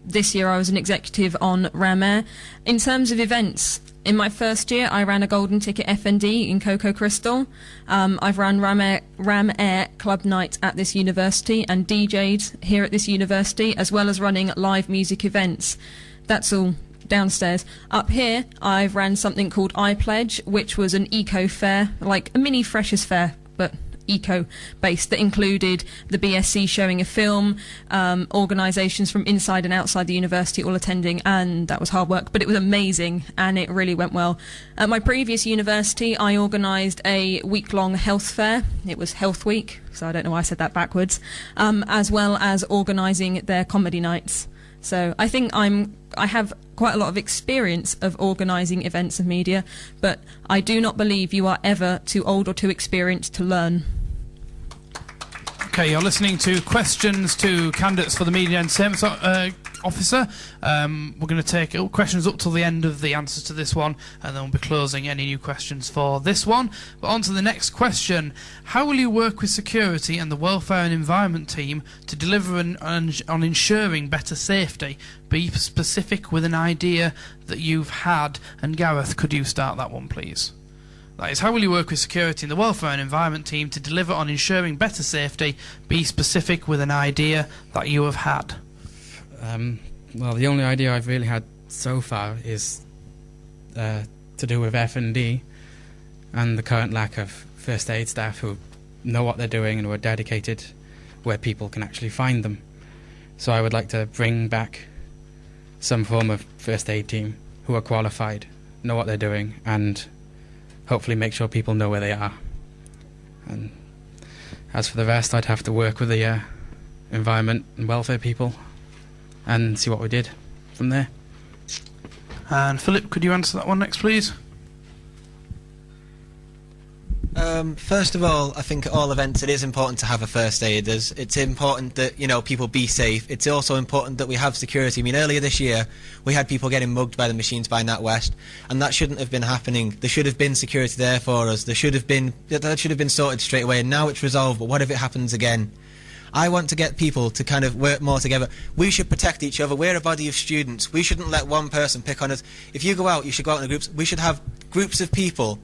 This year I was an executive on Ram Air. In terms of events, in my first year I ran a golden ticket F&D in Cocoa Crystal. I've run Ram Air Club Night at this university and DJ'd here at this university, as well as running live music events. That's all downstairs. Up here, I've ran something called iPledge, which was an eco fair, like a mini Freshers Fair, but eco-based, that included the BSc showing a film, organisations from inside and outside the university all attending, and that was hard work, but it was amazing, and it really went well. At my previous university, I organised a week-long health fair. It was Health Week, so I don't know why I said that backwards, as well as organising their comedy nights. So I think I have quite a lot of experience of organising events and media, but I do not believe you are ever too old or too experienced to learn. Okay, you're listening to questions to candidates for the Media and Entertainment Officer. We're going to take questions up till the end of the answers to this one, and then we'll be closing any new questions for this one. But on to the next question. How will you work with security and the welfare and environment team to deliver on ensuring better safety? Be specific with an idea that you've had. And Gareth, could you start that one, please? That is, how will you work with security and the welfare and environment team to deliver on ensuring better safety? Be specific with an idea that you have had. Well, the only idea I've really had so far is to do with F&D and the current lack of first aid staff who know what they're doing and who are dedicated where people can actually find them. So I would like to bring back some form of first aid team who are qualified, know what they're doing, and hopefully make sure people know where they are. And as for the rest, I'd have to work with the environment and welfare people and see what we did from there. And Philip, could you answer that one next, please? First of all, I think at all events it is important to have a first aiders. It's important that, you know, people be safe. It's also important that we have security. I mean, earlier this year we had people getting mugged by the machines by NatWest, and that shouldn't have been happening. There should have been security there for us. That should have been sorted straight away, and now it's resolved, but what if it happens again? I want to get people to kind of work more together. We should protect each other. We're a body of students. We shouldn't let one person pick on us. If you go out, you should go out in groups. We should have groups of people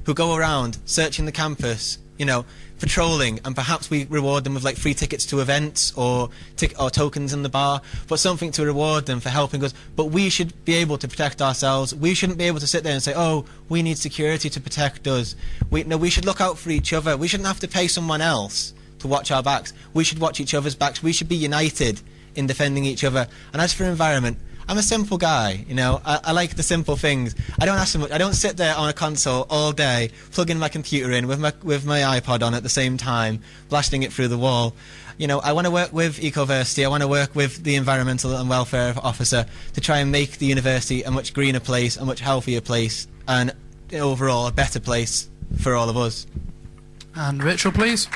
who go around searching the campus, you know, patrolling, and perhaps we reward them with like free tickets to events or tokens in the bar, but something to reward them for helping us. But we should be able to protect ourselves. We shouldn't be able to sit there and say, oh, we need security to protect us. We should look out for each other. We shouldn't have to pay someone else to watch our backs. We should watch each other's backs. We should be united in defending each other. And as for environment, I'm a simple guy, you know. I like the simple things. I don't ask so much. I don't sit there on a console all day, plugging my computer in with my iPod on at the same time, blasting it through the wall. You know, I want to work with Ecoversity. I want to work with the Environmental and Welfare Officer to try and make the university a much greener place, a much healthier place, and overall a better place for all of us. And Rachel, please.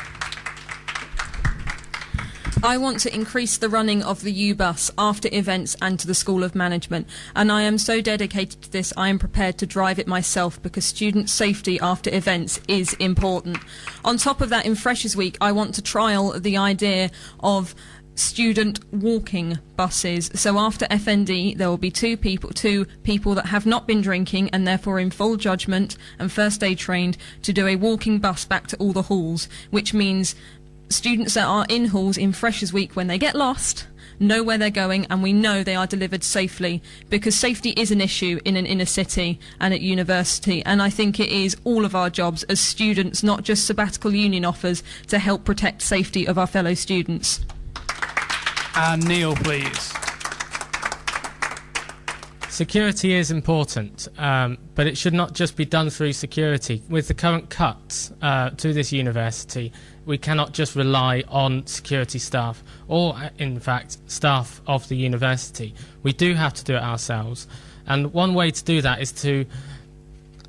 I want to increase the running of the U-Bus after events and to the School of Management, and I am so dedicated to this I am prepared to drive it myself because student safety after events is important. On top of that, in Freshers Week I want to trial the idea of student walking buses. So after FND there will be two people that have not been drinking and therefore in full judgment and first aid trained to do a walking bus back to all the halls, which means students that are in halls in Freshers Week, when they get lost, know where they're going, and we know they are delivered safely, because safety is an issue in an inner city and at university, and I think it is all of our jobs as students, not just sabbatical union offers, to help protect safety of our fellow students. And Neil, please. Security is important, but it should not just be done through security. With the current cuts to this university, we cannot just rely on security staff or, in fact, staff of the university. We do have to do it ourselves. And one way to do that is to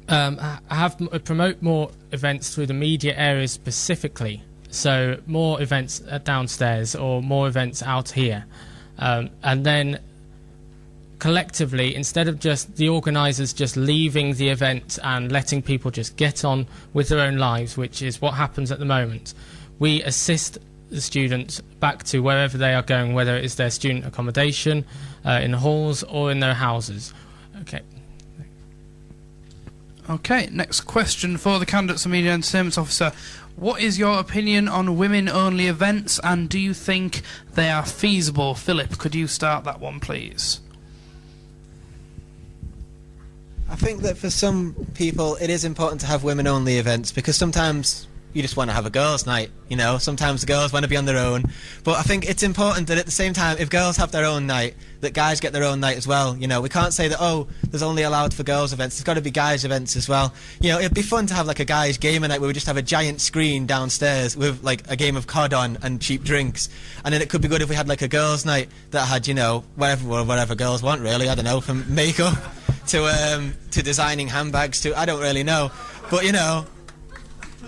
promote more events through the media areas specifically. So more events downstairs or more events out here. And then collectively, instead of just the organisers just leaving the event and letting people just get on with their own lives, which is what happens at the moment, we assist the students back to wherever they are going, whether it is their student accommodation, in halls or in their houses. Okay. Okay, next question for the candidates for Media and Entertainment Officer. What is your opinion on women-only events, and do you think they are feasible? Philip, could you start that one, please? I think that for some people it is important to have women-only events, because sometimes you just want to have a girls' night, you know. Sometimes the girls want to be on their own. But I think it's important that at the same time, if girls have their own night, that guys get their own night as well. You know, we can't say that, oh, there's only allowed for girls' events. There's got to be guys' events as well. You know, it'd be fun to have like a guys' gamer night where we just have a giant screen downstairs with like a game of COD on and cheap drinks. And then it could be good if we had like a girls' night that had, you know, whatever girls want, really. I don't know, from makeup to designing handbags to, I don't really know. But, you know,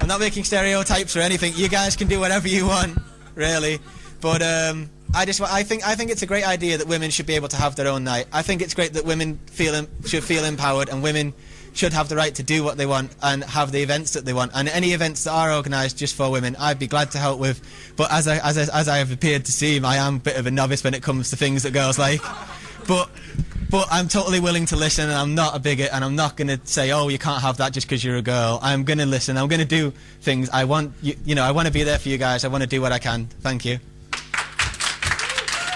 I'm not making stereotypes or anything. You guys can do whatever you want, really. But I think it's a great idea that women should be able to have their own night. I think it's great that women should feel empowered, and women should have the right to do what they want and have the events that they want. And any events that are organised just for women, I'd be glad to help with. But as I have appeared to seem, I am a bit of a novice when it comes to things that girls like. But I'm totally willing to listen, and I'm not a bigot, and I'm not going to say, oh, you can't have that just because you're a girl. I'm going to listen. I'm going to do things. I want, you know, I want to be there for you guys. I want to do what I can. Thank you.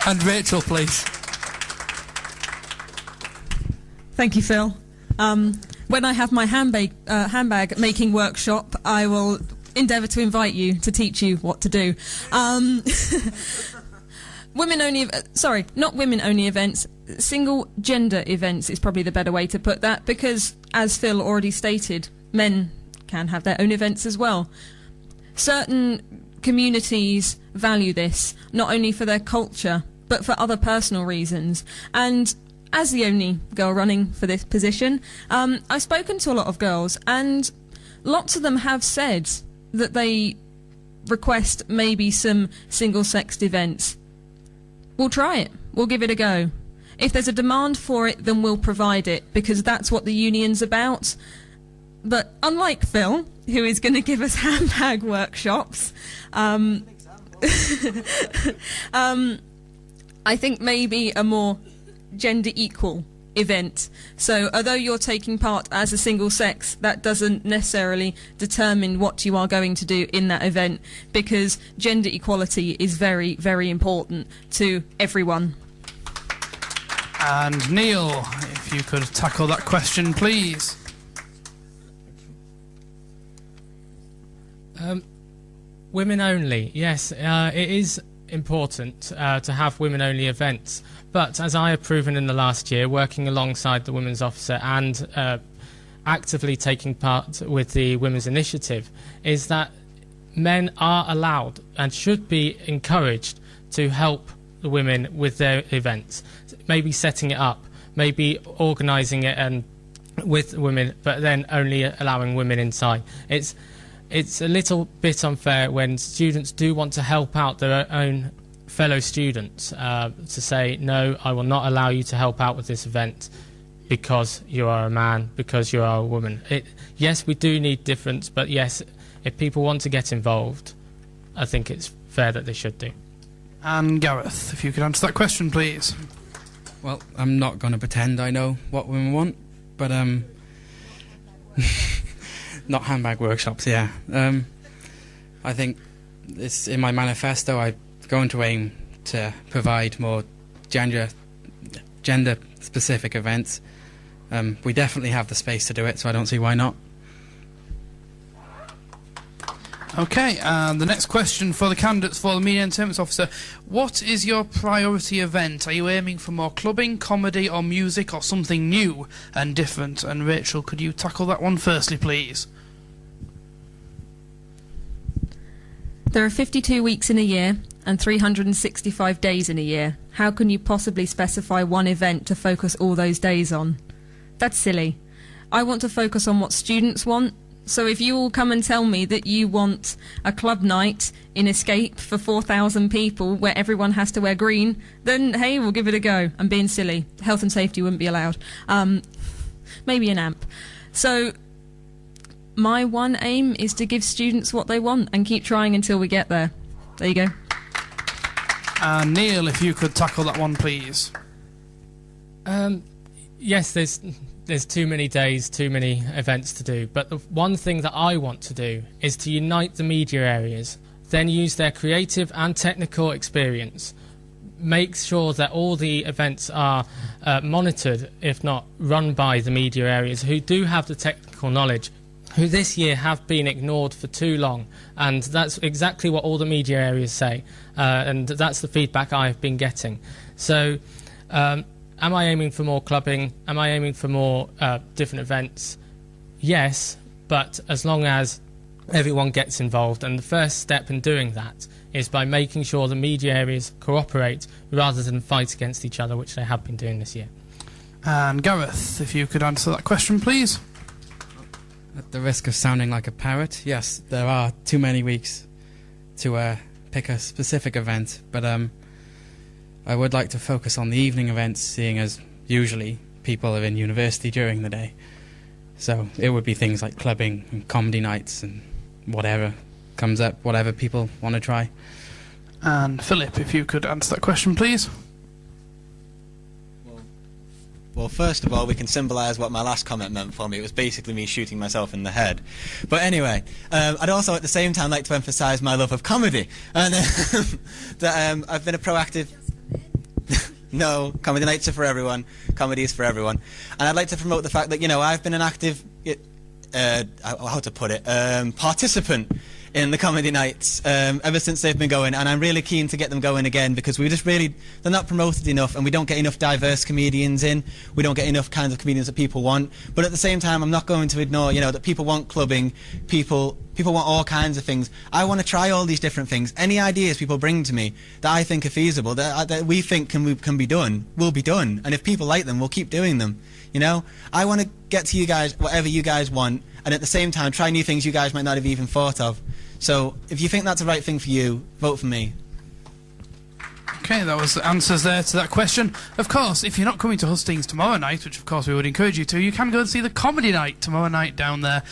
And Rachel, please. Thank you, Phil. When I have my handbag making workshop, I will endeavour to invite you to teach you what to do. Not women-only events, single-gender events is probably the better way to put that, because, as Phil already stated, men can have their own events as well. Certain communities value this, not only for their culture, but for other personal reasons. And as the only girl running for this position, I've spoken to a lot of girls, and lots of them have said that they request maybe some single-sexed events. We'll try it. We'll give it a go. If there's a demand for it, then we'll provide it, because that's what the union's about. But unlike Phil, who is going to give us handbag workshops, I think maybe a more gender equal event. So although you're taking part as a single sex, that doesn't necessarily determine what you are going to do in that event, because gender equality is very, very important to everyone. And Neil, if you could tackle that question, please. Women only, yes, it is important to have women only events, but as I have proven in the last year, working alongside the Women's Officer and actively taking part with the Women's Initiative, is that men are allowed and should be encouraged to help the women with their events, maybe setting it up, maybe organising it and with women, but then only allowing women inside. It's a little bit unfair when students do want to help out their own fellow students to say, no, I will not allow you to help out with this event because you are a man, because you are a woman. Yes, we do need difference, but yes, if people want to get involved, I think it's fair that they should do. And Gareth, if you could answer that question, please. Well, I'm not going to pretend I know what women want, but not handbag workshops, yeah. I think it's in my manifesto. I'm going to aim to provide more gender-specific events. We definitely have the space to do it, so I don't see why not. Okay, and the next question for the candidates for the Media and Entertainment Officer. What is your priority event? Are you aiming for more clubbing, comedy or music, or something new and different? And Rachel, could you tackle that one firstly, please? There are 52 weeks in a year and 365 days in a year. How can you possibly specify one event to focus all those days on? That's silly. I want to focus on what students want. So if you all come and tell me that you want a club night in Escape for 4,000 people where everyone has to wear green, then hey, we'll give it a go. I'm being silly. Health and safety wouldn't be allowed. Maybe an amp. So my one aim is to give students what they want and keep trying until we get there. There you go. Neil, if you could tackle that one, please. Yes, there's too many days, too many events to do, but the one thing that I want to do is to unite the media areas, then use their creative and technical experience, make sure that all the events are monitored, if not run by the media areas who do have the technical knowledge, who this year have been ignored for too long, and that's exactly what all the media areas say, and that's the feedback I've been getting. So am I aiming for more clubbing? Am I aiming for more different events? Yes, but as long as everyone gets involved, and the first step in doing that is by making sure the media areas cooperate rather than fight against each other, which they have been doing this year. And Gareth, if you could answer that question, please. At the risk of sounding like a parrot, yes, there are too many weeks to pick a specific event, but I would like to focus on the evening events, seeing as usually people are in university during the day. So it would be things like clubbing and comedy nights and whatever comes up, whatever people want to try. And Philip, if you could answer that question, please. Well, first of all, we can symbolise what my last comment meant for me. It was basically me shooting myself in the head. But anyway, I'd also at the same time like to emphasise my love of comedy. And that I've been a proactive... No, comedy nights are for everyone. Comedy is for everyone. And I'd like to promote the fact that, you know, I've been an active... how to put it? Participant in the comedy nights ever since they've been going, and I'm really keen to get them going again, because we just really, they're not promoted enough, and we don't get enough diverse comedians in. We don't get enough kinds of comedians that people want. But at the same time, I'm not going to ignore, you know, that people want clubbing, people want all kinds of things. I want to try all these different things. Any ideas people bring to me that I think are feasible, that we think can be done, will be done. And if people like them, we'll keep doing them. You know, I want to get to you guys whatever you guys want, and at the same time try new things you guys might not have even thought of. So if you think that's the right thing for you, vote for me. Okay, that was the answers there to that question. Of course, if you're not coming to Hustings tomorrow night, which of course we would encourage you to, you can go and see the comedy night tomorrow night down there.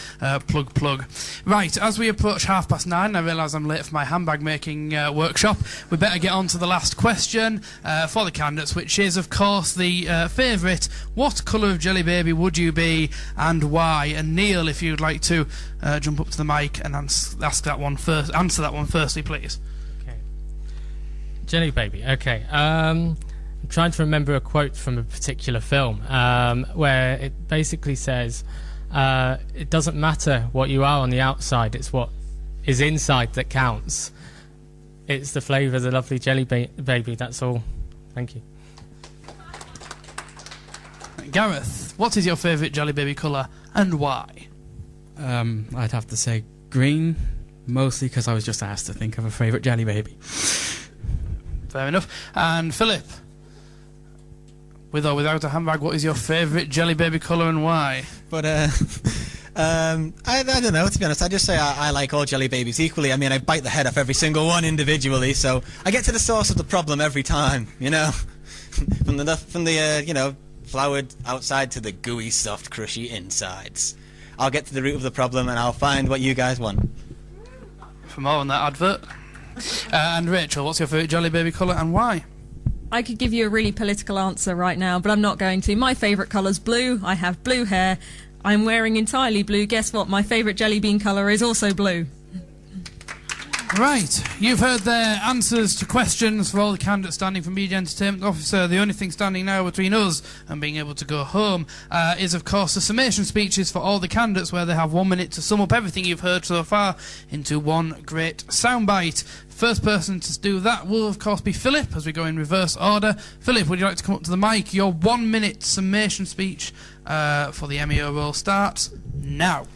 Plug. Right, as we approach 9:30, I realise I'm late for my handbag making workshop. We better get on to the last question for the candidates, which is, of course, the favourite. What colour of jelly baby would you be and why? And Neil, if you'd like to jump up to the mic and answer that one firstly, please. Jelly baby. Okay. I'm trying to remember a quote from a particular film where it basically says, "It doesn't matter what you are on the outside; it's what is inside that counts." It's the flavour of the lovely jelly baby. That's all. Thank you. Gareth, what is your favourite jelly baby colour and why? I'd have to say green, mostly because I was just asked to think of a favourite jelly baby. Fair enough. And Philip, with or without a handbag, what is your favourite jelly baby colour and why? But I don't know, to be honest. I just say I like all jelly babies equally. I mean, I bite the head off every single one individually, so I get to the source of the problem every time, you know. from the floured outside to the gooey, soft, crushy insides. I'll get to the root of the problem and I'll find what you guys want. For more on that advert. And Rachel, what's your favourite jelly baby colour and why? I could give you a really political answer right now, but I'm not going to. My favourite colour's blue. I have blue hair. I'm wearing entirely blue. Guess what? My favourite jelly bean colour is also blue. Right, you've heard their answers to questions for all the candidates standing for Media Entertainment Officer. The only thing standing now between us and being able to go home is, of course, the summation speeches for all the candidates, where they have 1 minute to sum up everything you've heard so far into one great soundbite. First person to do that will, of course, be Philip, as we go in reverse order. Philip, would you like to come up to the mic? Your 1 minute summation speech for the MEO role starts now.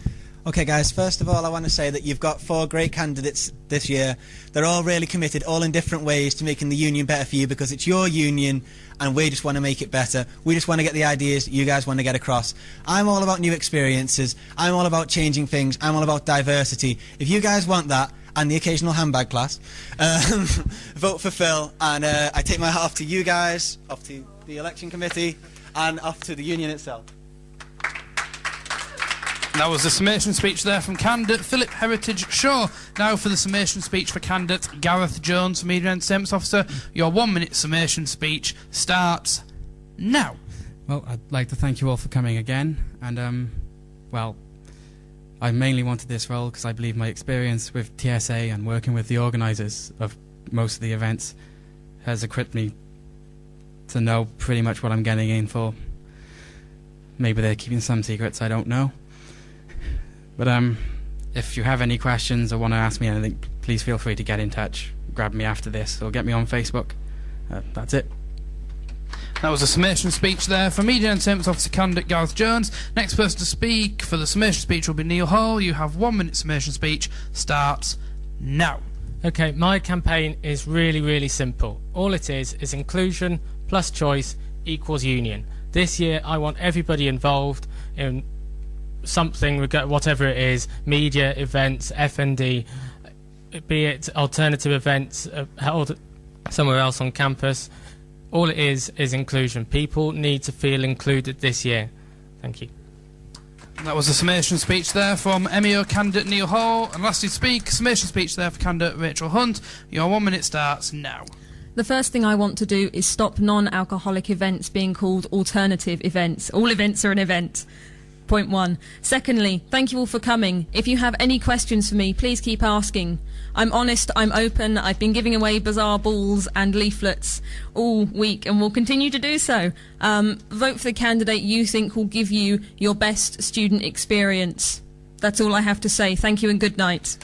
Okay guys, first of all I want to say that you've got 4 great candidates this year. They're all really committed, all in different ways, to making the union better for you, because it's your union and we just want to make it better. We just want to get the ideas that you guys want to get across. I'm all about new experiences, I'm all about changing things, I'm all about diversity. If you guys want that, and the occasional handbag class, vote for Phil, and I take my hat off to you guys, off to the election committee, and off to the union itself. That was the summation speech there from candidate Philip Heritage Shaw. Now for the summation speech for candidate Gareth Jones, Media Entertainment Officer. Your 1 minute summation speech starts now. Well, I'd like to thank you all for coming again, and well, I mainly wanted this role because I believe my experience with TSA and working with the organisers of most of the events has equipped me to know pretty much what I'm getting in for. Maybe they're keeping some secrets, I don't know. But if you have any questions or want to ask me anything, please feel free to get in touch. Grab me after this or get me on Facebook. That's it. That was a summation speech there from Media Entertainment Officer candidate Gareth Jones. Next person to speak for the summation speech will be Neil Hall. You have 1 minute summation speech. Starts now. Okay, my campaign is really, really simple. All it is inclusion plus choice equals union. This year I want everybody involved in something, whatever it is, media, events, F&D, be it alternative events held somewhere else on campus. All it is inclusion. People need to feel included this year. Thank you. That was a summation speech there from MEO candidate Neil Hall. And lastly to speak, summation speech there for candidate Rachel Hunt. Your 1 minute starts now. The first thing I want to do is stop non-alcoholic events being called alternative events. All events are an event. Point 1. Secondly, thank you all for coming. If you have any questions for me, please keep asking. I'm honest, I'm open, I've been giving away bizarre balls and leaflets all week and will continue to do so. Vote for the candidate you think will give you your best student experience. That's all I have to say. Thank you and good night.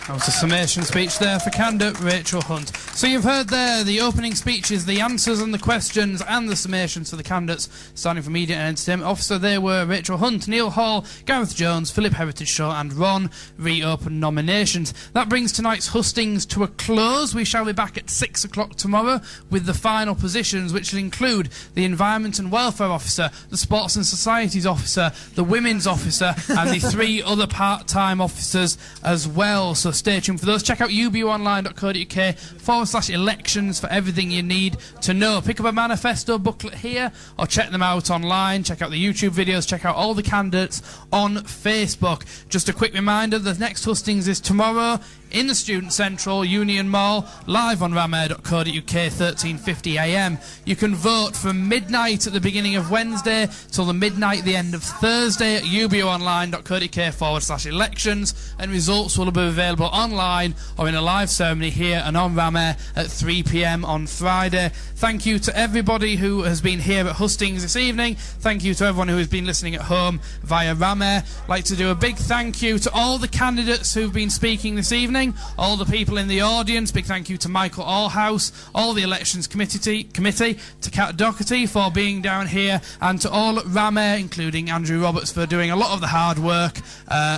That was a summation speech there for candidate Rachel Hunt. So you've heard there the opening speeches, the answers and the questions and the summations for the candidates starting for Media and Entertainment Officer. They were Rachel Hunt, Neil Hall, Gareth Jones, Philip Heritage Shaw and Ron. Reopened nominations. That brings tonight's hustings to a close. We shall be back at 6 o'clock tomorrow with the final positions, which will include the Environment and Welfare Officer, the Sports and Societies Officer, the Women's Officer and the 3 other part-time officers as well. So stay tuned for those. Check out ubuonline.co.uk/elections for everything you need to know. Pick up a manifesto booklet here or check them out online. Check out the YouTube videos. Check out all the candidates on Facebook. Just a quick reminder, the next hustings is tomorrow in the Student Central, Union Mall, live on ramair.co.uk, 13:50 a.m. You can vote from midnight at the beginning of Wednesday till the midnight at the end of Thursday at ubuonline.co.uk/elections, and results will be available online or in a live ceremony here and on Ramair at 3 p.m. on Friday. Thank you to everybody who has been here at hustings this evening. Thank you to everyone who has been listening at home via Ramair. I'd like to do a big thank you to all the candidates who've been speaking this evening, all the people in the audience. Big thank you to Michael Allhouse, all the elections committee, to Kat Doherty for being down here, and to all at Ramair, including Andrew Roberts, for doing a lot of the hard work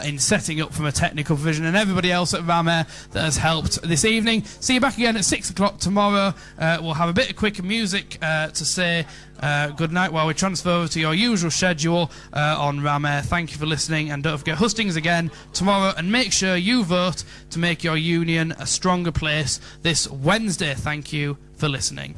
in setting up from a technical provision, and everybody else at Ramair that has helped this evening. See you back again at 6 o'clock tomorrow. We'll have a bit of quick music to say good night while we transfer over to your usual schedule on Ramair. Thank you for listening, and don't forget hustings again tomorrow, and make sure you vote to make your union a stronger place this Wednesday. Thank you for listening.